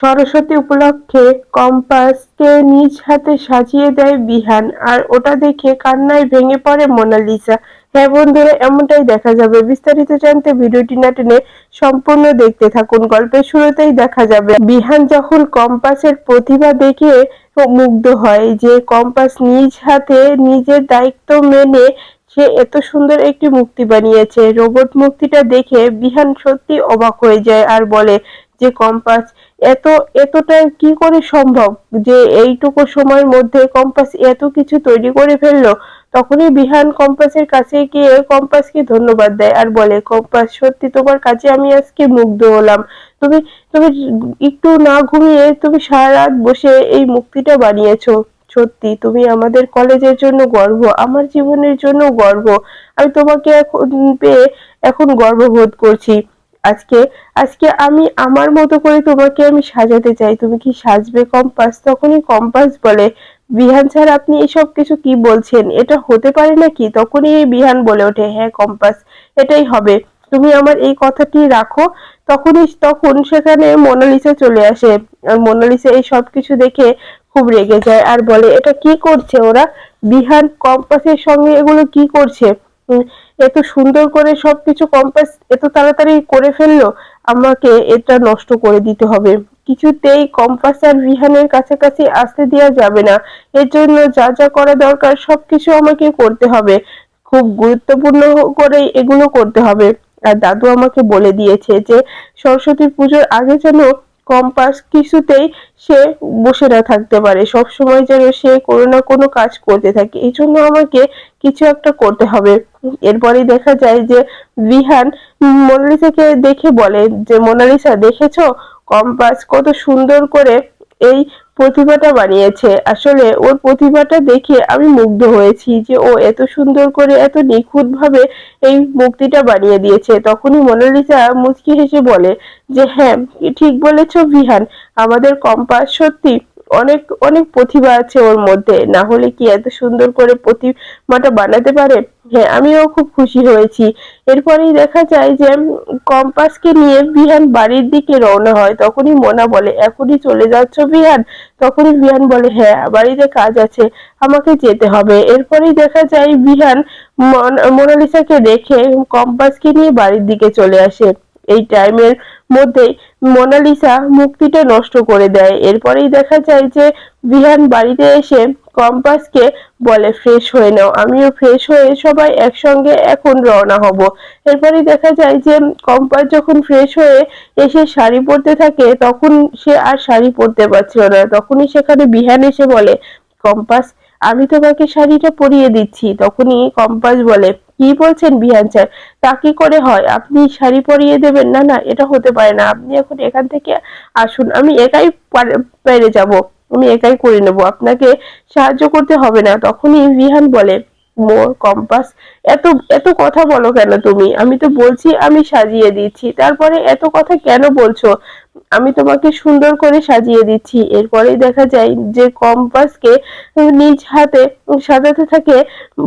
সরস্বতী উপলক্ষে কম্পাসকে নিজ হাতে সাজিয়ে দেয় বিহান, আর ওটা দেখে কান্নায় ভেঙে পড়ে মোনালিসা। হ্যাঁ বন্ধুরা, এমনটাই দেখা যাবে। বিস্তারিত জানতে ভিডিওটি না টেনে সম্পূর্ণ দেখতে থাকুন। গল্পের শুরুতেই দেখা যাবে বিহান যখন কম্পাসের প্রতিভা দেখে মুগ্ধ হয়, যে কম্পাস নিজ হাতে নিজের দায়িত্ব মেনে সে এত সুন্দর একটি মূর্তি বানিয়েছে। রোবট মূর্তিটা দেখে বিহান সত্যি অবাক হয়ে যায় আর বলে যে কম্পাস এতটা কি করে সম্ভব, যে এইটুকু সময়ের মধ্যে কম্পাস এত কিছু তৈরি করে ফেললো। তখনই বিহান কম্পাসের কাছে গিয়ে কম্পাসকে ধন্যবাদ দেয় আর বলে, কম্পাস সত্যি তোমার কাছে আমি আজকে মুগ্ধ হলাম। তুমি তুমি একটু না ঘুমিয়ে তুমি সারা রাত বসে এই মূর্তিটা বানিয়েছো। সত্যি তুমি আমাদের কলেজের জন্য গর্ব, আমার জীবনের জন্য গর্ব। আমি তোমাকে এখন পেয়ে এখন গর্ববোধ করছি। আজকে আজকে আমি আমার মতো করে তোমাকে আমি সাজাতে চাই, তুমি কি সাজবে কম্পাস? তখনই কম্পাস বলে, বিহান স্যার আপনি এসব কিছু কি বলছেন, এটা হতে পারে নাকি? তখনই বিহান বলে ওঠে, হ্যাঁ কম্পাস, এটাই হবে, তুমি আমার এই কথাটি রাখো। তখন সেখানে মোনালিসা চলে আসে। আর মোনালিসা এই সব কিছু দেখে খুব রেগে যায় আর বলে, এটা কি করছে ওরা? বিহান কম্পাসের সঙ্গে এগুলো কি করছে? এত সুন্দর করে সবকিছু কম্পাস এত তাড়াতাড়ি করে ফেললো, আমাকে এটা নষ্ট করে দিতে হবে। কিছুতেই কম্পাস আর রিহানের কাছাকাছি আসতে দেওয়া যাবে না। এর জন্য যা যা করা দরকার সবকিছু আমাকে করতে হবে। খুব গুরুত্বপূর্ণ করে এগুলো করতে হবে। আর দাদু আমাকে বলে দিয়েছে যে সরস্বতী পুজোর আগে যেন কম্পাস কিছুতেই সে বসে না থাকতে পারে, সব সময় যেন সে কোনো না কোনো কাজ করতে থাকে। এই জন্য আমাকে কিছু একটা করতে হবে। এরপরেই দেখা যায় যে বিহান মোনালিসাকে দেখে বলে যে, মোনালিসা দেখেছো কম্পাস কত সুন্দর করে এই প্রতিমাটা বানিয়েছে। আসলে ওর প্রতিভাটা দেখে আমি মুগ্ধ হয়েছি, যে ও এত সুন্দর করে এত নিখুঁত ভাবে এই মূর্তিটা বানিয়ে দিয়েছে। তখনই মোনালিসা মুচকি হেসে বলে যে, হ্যাঁ ঠিক বলেছো বিহান, আমাদের কম্পাস সত্যি অনেক অনেক প্রতিভা আছে ওর মধ্যে, না হলে কি এত সুন্দর করে প্রতিমাটা বানাতে পারে? হ্যাঁ, আমিও খুব খুশি হয়েছি। এরপরেই দেখা যায় যে কম্পাসকে নিয়ে বিহান বাড়ির দিকে রওনা হয়। তখনই মোনা বলে, এখনই চলে যাচ্ছ বিহান? তখনই বিহান বলে, হ্যাঁ বাড়িতে কাজ আছে, আমাকে যেতে হবে। এরপরেই দেখা যায় বিহান মোনালিসাকে রেখে কম্পাসকে নিয়ে বাড়ির দিকে চলে আসে। এই টাইমের মধ্যেই মোনালিসা মূর্তিটা নষ্ট করে দেয়। এরপরেই দেখা যায় যে বিহান বাড়িতে এসে কম্পাসকে বলে, ফ্রেশ হয়ে নাও। আমিও ফ্রেশ হয়ে সবাই একসঙ্গে এখন রওনা হব। এরপরেই দেখা যায় যে কম্পাস যখন ফ্রেশ হয়ে এসে শাড়ি পরতে থাকে, তখন সে আর শাড়ি পরতে পারছিল না। তখনই সেখানে বিহান এসে বলে, কম্পাস আমি তোমাকে শাড়িটা পরিয়ে দিচ্ছি। তখনই কম্পাস বলে, কি বলছেন বিহান স্যার, তা কি করে হয়? আপনি শাড়ি পরিয়ে দেবেন? না না, এটা হতে পারে না, আপনি এখন এখান থেকে আসুন, আমি একাই পেরে যাব, আমি একাই করে নেব, আপনাকে সাহায্য করতে হবে না। তখনই বিহান বলে, মোর কম্পাস এত এত কথা বলো কেন তুমি? আমি তো বলছি আমি সাজিয়ে দিচ্ছি, তারপরে এত কথা কেন বলছো? আমি তোমাকে সুন্দর করে সাজিয়ে দিচ্ছি। এরপরেই দেখা যায় যে কম্পাসকে নিজ হাতে সাজাতে থাকে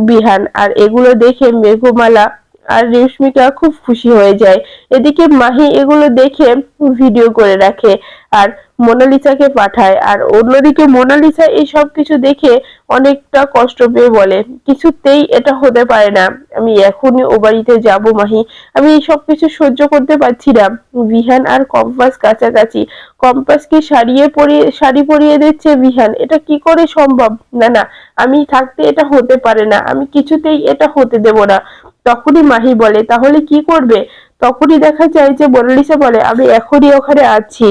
বিহান, আর এগুলো দেখে মেঘমালা আর রেশমিকা খুব খুশি হয়ে যায়। এদিকে মাহি এগুলো দেখে ভিডিও করে রাখে আর মোনালিসাকে পাঠায়। আর অন্যদিকে মোনালিসা এই সব কিছু দেখে অনেকটা কষ্ট পেয়ে বলে, কিছুতেই এটা হতে পারে না, আমি এখনই ও বাড়িতে যাব মাহি, আমি এই সব কিছু সহ্য করতে পারছি না। বিহান আর কম্পাস কাছাকাছি, কম্পাসকে শাড়ি পরিয়ে দিচ্ছে বিহান, এটা কি করে সম্ভব? না না, আমি থাকতে এটা হতে পারে না, আমি কিছুতেই এটা হতে দেব না। তখনই মাহি বলে, তাহলে কি করবে? তখনই দেখা যায় যে মোনালিসা বলে, আমি এখনই ওখানে আছি,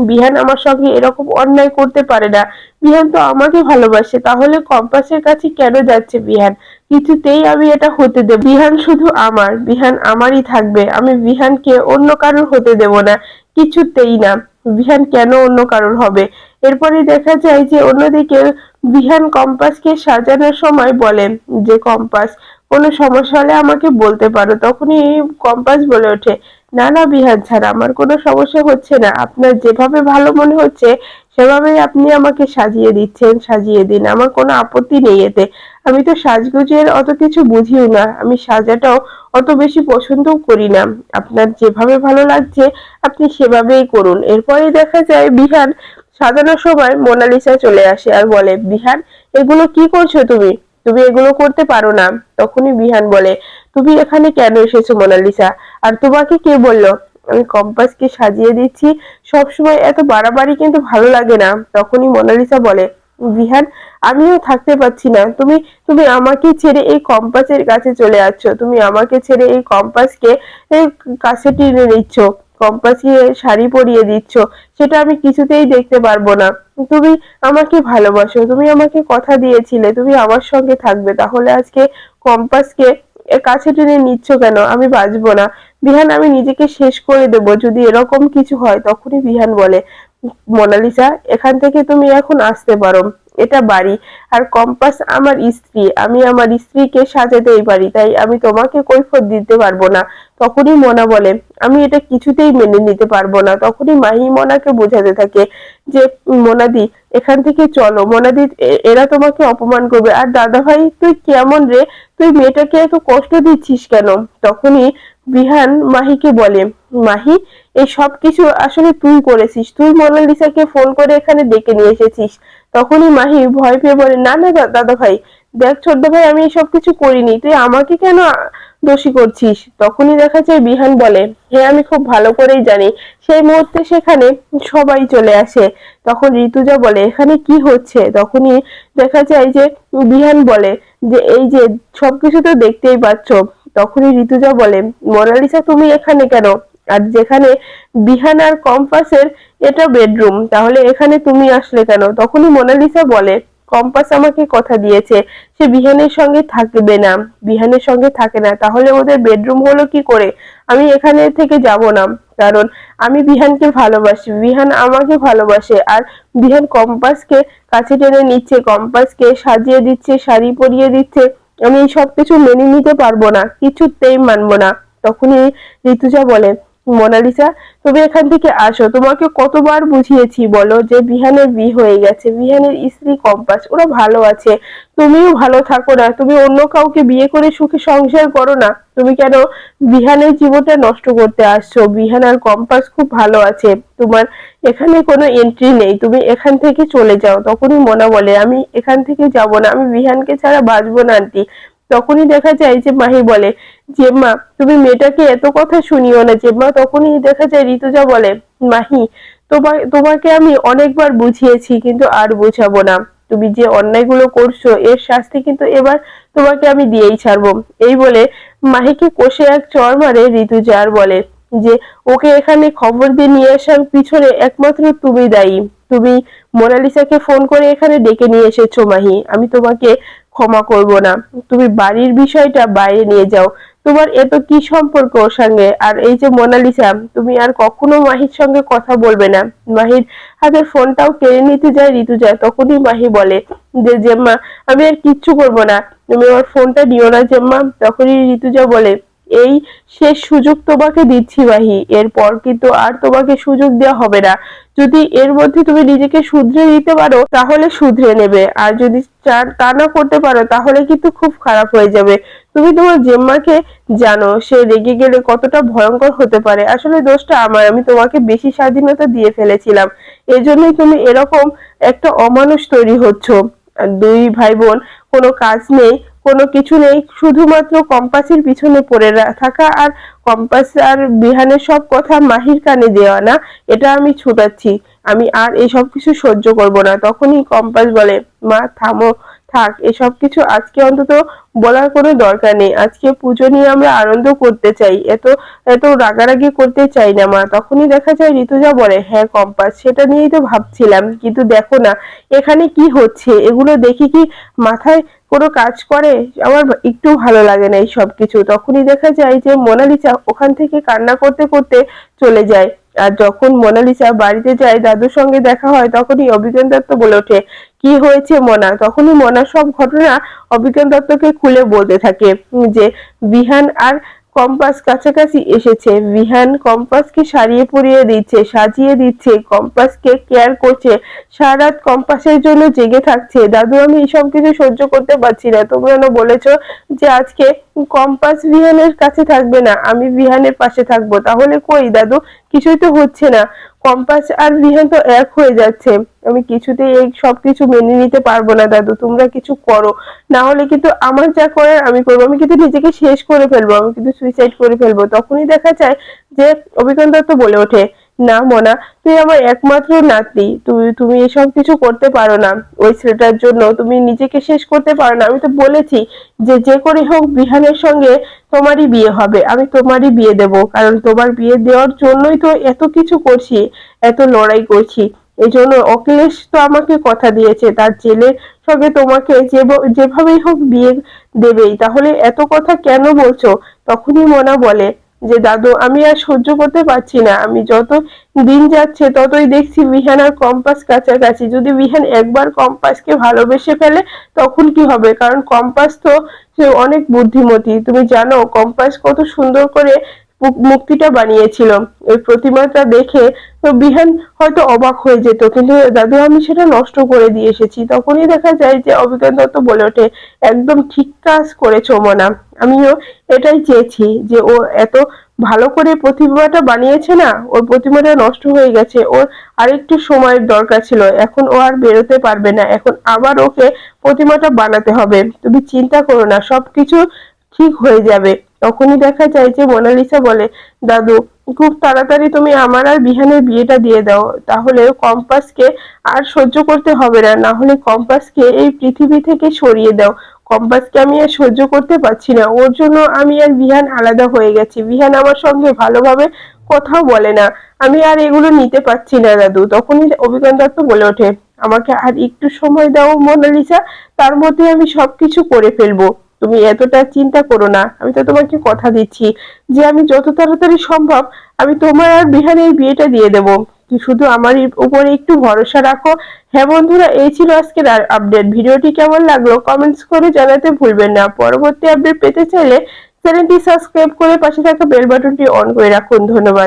বিহান আমার সঙ্গে এরকম অন্যায় করতে পারে না, বিহান তো আমাকে ভালোবাসে, তাহলে কম্পাসের কাছে কেন যাচ্ছে বিহান? কিছুতেই আমি এটা হতে দেব, বিহান শুধু আমার, বিহান আমারই থাকবে, আমি বিহানকে অন্য কারোর হতে দেব না, কিছুতেই না। বিহান কেন অন্য কারোর হবে? এরপরে দেখা যায় যে অন্যদিকে বিহান কম্পাসকে সাজানোর সময় বলে যে, কম্পাস কোনো সমস্যা হলে আমাকে বলতে পারো। তখনই কম্পাস বলে ওঠে, না না বিহান ছাড়া আমার কোনো সমস্যা হচ্ছে না, আপনার যেভাবে ভালো মনে হচ্ছে সেভাবেই আপনি আমাকে সাজিয়ে দিচ্ছেন, সাজিয়ে দিন, আমার কোনো আপত্তি নেই এতে। আমি তো সাজগোজের অত কিছু বুঝিও না, আমি সাজাটাও অত বেশি পছন্দও করি না। আপনার যেভাবে ভালো লাগছে আপনি সেভাবেই করুন। এরপরেই দেখা যায় বিহান সাজানোর সময় মোনালিসা চলে আসে আর বলে, বিহান এগুলো কি করছো তুমি? তুমি এগুলো করতে পারো না। তখনই বিহান বলে, তুমি এখানে কেন এসেছো মোনালিসা? আর তোমাকে কে বললো আমি কম্পাসকে সাজিয়ে দিচ্ছি? সবসময় এত বাড়াবাড়ি কিন্তু ভালো লাগে না। তখনই মোনালিসা বলে, বিহান আমিও থাকতে পারছি না। তুমি তুমি আমাকে ছেড়ে এই কম্পাসের কাছে চলে যাচ্ছ, তুমি আমাকে ছেড়ে এই কম্পাসকে এই কাছে টেনে নিচ্ছ, কম্পাসকে শাড়ি পরিয়ে দিচ্ছ, সেটা আমি কিছুতেই দেখতে পারবো না। তুমি আমাকে ভালোবাসো, তুমি আমাকে কথা দিয়েছিলে তুমি আমার সঙ্গে থাকবে, তাহলে আজকে কম্পাসকে কাছে টেনে নিচ্ছ কেন? আমি বাঁচবো না বিহান, আমি নিজেকে শেষ করে দেব যদি এরকম কিছু হয়। তখনই বিহান বলে, মোনালিসা এখান থেকে তুমি এখন আসতে পারো, এটা বাড়ি, আর কম্পাস আমার স্ত্রী, আমি আমার স্ত্রীকে সাজাতেই পারি, তাই আমি তোমাকে কৈফিয়ত দিতে পারবো না। তখনই মোনা বলে, আমি এটা কিছুতেই মেনে নিতে পারবো না। তখনই মাহি মোনাকে বোঝাতে থাকে যে, মোনাদি এখান থেকে চলো, মোনাদি এরা তোমাকে অপমান করবে। আর দাদা ভাই তুই কেমন রে, তুই মেয়েটাকে এত কষ্ট দিচ্ছিস কেন? তখনই বিহান মাহিকে বলে, মাহি এই সব কিছু আসলে তুই করেছিস, তুই মোনালিসাকে ফোন করে এখানে ডেকে নিয়ে এসেছিস। তখনই মাহি ভয় পেয়ে বলে, না না দাদা ভাই, দেখ ছোট ভাই আমি এসব কিছু করিনি, তুই আমাকে কেন দোষী করছিস? তখনই দেখা যায় বিহান বলে, হ্যাঁ আমি খুব ভালো করেই জানি। সেই মুহূর্তে সেখানে সবাই চলে আসে। তখন ঋতুজা বলে, এখানে কি হচ্ছে? তখনই দেখা যায় যে বিহান বলে যে, এই যে সবকিছু তো দেখতেই পাচ্ছ। তখনই ঋতুজা বলে, মোনালিসা তুমি এখানে কেন? আর যেখানে বিহান আর কম্পাসের এটা বেডরুম, তাহলে এখানে তুমি আসলে কেন? তখনই মোনালিসা বলে, কম্পাস আমাকে কথা দিয়েছে সে বিহানের সঙ্গে থাকবে না, বিহানের সঙ্গে থাকে না, তাহলে ওদের বেডরুম হলো কি করে? আমি এখানে থেকে যাব না, কারণ আমি বিহানকে ভালোবাসি, বিহান আমাকে ভালোবাসে। আর বিহান কম্পাসকে কাছে টেনে নিচ্ছে, কম্পাসকে সাজিয়ে দিচ্ছে, শাড়ি পরিয়ে দিচ্ছে, আমি এই সব কিছু মেনে নিতে পারবো না, কিছুতেই মানবো না। তখনই ঋতুজা বলে, মোনালিসা তুমি এখান থেকে আসো, তোমাকে কতবার বুঝিয়েছি বলো যে বিহানের বিয়ে হয়ে গেছে, বিহানের স্ত্রী কম্পাস ওরা ভালো আছে, তুমিও ভালো থাকো না, তুমি অন্য কাউকে বিয়ে করে সুখে সংসার করো না, তুমি কেন বিহানের জীবনটা নষ্ট করতে আসছো? বিহান আর কম্পাস খুব ভালো আছে, তোমার এখানে কোনো এন্ট্রি নেই, তুমি এখান থেকে চলে যাও। তখনই মোনা বলে, আমি এখান থেকে যাব না, আমি বিহানকে ছাড়া বাঁচবো না আন্টি। তখনই দেখা যায় যে মাহি বলে, জেম্মা তুমি মেয়েটাকে এত কথা শুনিও না জেম্মা। তখনই দেখা যায় ঋতুজা বলে, মাহি তোমাকে আমি অনেকবার বুঝিয়েছি কিন্তু আর বুঝাবো না, তুমি যে অন্যায়গুলো করছো এর শাস্তি কিন্তু এবার তোমাকে আমি দিয়েই ছাড়বো। এই বলে মাহিকে কষে এক চড় মারে ঋতুজা আর বলে যে, ওকে এখানে খবর দিয়ে নিয়ে আসার পিছনে একমাত্র তুমি দায়ী, তুমি মোনালিসাকে ফোন করে এখানে ডেকে নিয়ে এসেছো মাহি, আমি তোমাকে ক্ষমা করব না। তুমি বাড়ির বিষয়টা বাইরে নিয়ে যাও, তোমার এত কি সম্পর্ক ওর সঙ্গে? আর এই যে মোনালিসা, তুমি আর কখনো মাহির সঙ্গে কথা বলবে না। মাহির হাতের ফোনটাও কেড়ে নিতে যায় ঋতুজা। তখনই মাহি বলে যে, জেম্মা আমি আর কিচ্ছু করব না, তুমি আমার ফোনটা নিও না জেম্মা। তখনই ঋতুজা বলে, এই শেষ সুযোগ তোমাকে দিচ্ছি মাহি, এরপর কিন্তু আর তোমাকে সুযোগ দেওয়া হবে না। যদি এর মধ্যে তুমি নিজেকে শুধরে দিতে পারো তাহলে শুধরে নেবে, আর যদি তা না করতে পারো তাহলে কিন্তু খুব খারাপ হয়ে যাবে। তুমি তোমার জেম্মাকে জানো, সে রেগে গেলে কতটা ভয়ঙ্কর হতে পারে। আসলে দোষটা আমার, আমি তোমাকে বেশি স্বাধীনতা দিয়ে ফেলেছিলাম, এজন্যই তুমি এরকম একটা অমানুষ তৈরি হচ্ছ। দুই ভাই বোন, কোনো কাজ নেই, কোনো কিছু নেই, শুধুমাত্র কম্পাসের পিছনে পড়ে থাকা, আর কম্পাস আর বিহানের সব কথা মাহির কানে দেওয়া না, এটা আমি ছুটাচ্ছি, আমি আর এসব কিছু সহ্য করব না। তখনই কম্পাস বলে, মা থামো, থাক এসব কিছু আজকে অন্তত বলার কোনো দরকার নেই, আজকে পুজো নিয়ে আমরা আনন্দ করতে চাই, এত এত রাগারাগি করতে চাই না মা। তখনই দেখা যায় ঋতুজা বলে, হ্যাঁ কম্পাস সেটা নিয়েই তো ভাবছিলাম, কিন্তু দেখো না এখানে কি হচ্ছে, এগুলো দেখি কি মাথায় কোনো কাজ করে? আমার একটু ভালো লাগে না এই সব কিছু। তখনই দেখা যায় যে মোনালিসা ওখান থেকে কান্না করতে করতে চলে যায়। আর যখন মোনালিসা বাড়িতে যায় দাদুর সঙ্গে দেখা হয়, তখনই অভিজ্ঞান দত্ত বলে ওঠে, কি হয়েছে মোনা? তখনই মোনা সব ঘটনা অভিজ্ঞান দত্তকে খুলে বলতে থাকে যে বিহান আর কম্পাস কাছাকাছি এসেছে। বিহান কম্পাসকে সারিয়ে পুড়িয়ে দিচ্ছে, সাজিয়ে দিচ্ছে, কম্পাসকে কেয়ার করছে, সারারাত কম্পাসের জন্য জেগে থাকছে। দাদু আমি এসব কিছু সহ্য করতে পারছি না। তোমরা না বলেছো যে আজকে কম্পাস বিহানের কাছে থাকবে না, আমি বিহানের পাশে থাকবো। তাহলে কই দাদু, কিছুই তো হচ্ছে না। কম্পাস আর বিহান তো এক হয়ে যাচ্ছে। আমি কিছুতেই এই সবকিছু মেনে নিতে পারবো না দাদু, তোমরা কিছু করো। না হলে কিন্তু আমার যা করার আমি করবো। আমি কিন্তু নিজেকে শেষ করে ফেলবো, আমি কিন্তু সুইসাইড করে ফেলবো। তখনই দেখা যায় যে অভিজ্ঞান দত্ত বলে ওঠে, না মোনা, তুই আমার একমাত্র নাতনি, তুমি এসব কিছু করতে পারো না। ওই ছেলেটার জন্য তুমি নিজেকে শেষ করতে পারো না। আমি তো বলেছি যে যে করে হোক বিহানের সঙ্গে তোমারই বিয়ে হবে, আমি তোমারই বিয়ে দেব, কারণ তোমার বিয়ে দেওয়ার জন্যই তো এত কিছু করছি, এত লড়াই করছি। এই জন্য অখিলেশ তো আমাকে কথা দিয়েছে তার ছেলের সঙ্গে তোমাকে যেভাবেই হোক বিয়ে দেবেই। তাহলে এত কথা কেন বলছো? তখনই মোনা বলে যে দাদু আমি আর সহ্য করতে পারছি না। আমি যত দিন যাচ্ছে ততই দেখছি বিহান আর কম্পাস কাছাকাছি। যদি বিহান একবার কম্পাসকে ভালোবেসে ফেলে তখন কি হবে? কারণ কম্পাস তো সে অনেক বুদ্ধিমতী। তুমি জানো কম্পাস কত সুন্দর করে মূর্তিটা বানিয়েছিল। ওই প্রতিমাটা দেখে তো বিহান হয়তো অবাক হয়ে যেত, কিন্তু দাদু আমি সেটা নষ্ট করে দিয়ে এসেছি। তখনই দেখা যায় যে অভিজ্ঞান দত্ত বলে ওঠে, একদম ঠিক কাজ করেছো মোনা। আমিও এটাই চেয়েছি যে ও এত ভালো করে প্রতিমাটা বানিয়েছে না, ওর প্রতিমাটা নষ্ট হয়ে গেছে, ওর আরেকটু সময়ের দরকার ছিল। এখন ও আর বেরোতে পারবে না, এখন আবার ওকে প্রতিমাটা বানাতে হবে। তুমি চিন্তা করো না, সবকিছু ঠিক হয়ে যাবে। তখনই দেখা যায় যে মোনালিসা বলে, দাদু খুব তাড়াতাড়ি তুমি আমার আর বিহানের বিয়েটা দিয়ে দাও, তাহলে কম্পাসকে আর সহ্য করতে হবে না। না হলে কম্পাসকে এই পৃথিবী থেকে সরিয়ে দাও। কম্পাসকে আমি আর সহ্য করতে পারছি না। ওর জন্য আমি আর বিহান আলাদা হয়ে গেছি। বিহান আমার সঙ্গে ভালোভাবে কথাও বলে না। আমি আর এগুলো নিতে পারছি না দাদু। তখনই অভিজ্ঞান দত্ত বলে ওঠে, আমাকে আর একটু সময় দাও মোনালিসা, তার মধ্যে আমি সবকিছু করে ফেলবো। তুমি এতটা চিন্তা করো না। আমি তো তোমাকে কথা দিচ্ছি যে আমি যত তাড়াতাড়ি সম্ভব আমি তোমার আর বিহানের বিয়েটা দিয়ে দেব। তুই শুধু আমার উপরে একটু ভরসা রাখো। হ্যাঁ বন্ধুরা, এই ছিল আজকের আপডেট। ভিডিওটি কেমন লাগলো কমেন্টস করে জানাতে ভুলবেন না। পরবর্তী আপডেট পেতে চাইলে চ্যানেলটি সাবস্ক্রাইব করে পাশে থাকা বেল বাটনটি অন করে রাখুন। ধন্যবাদ।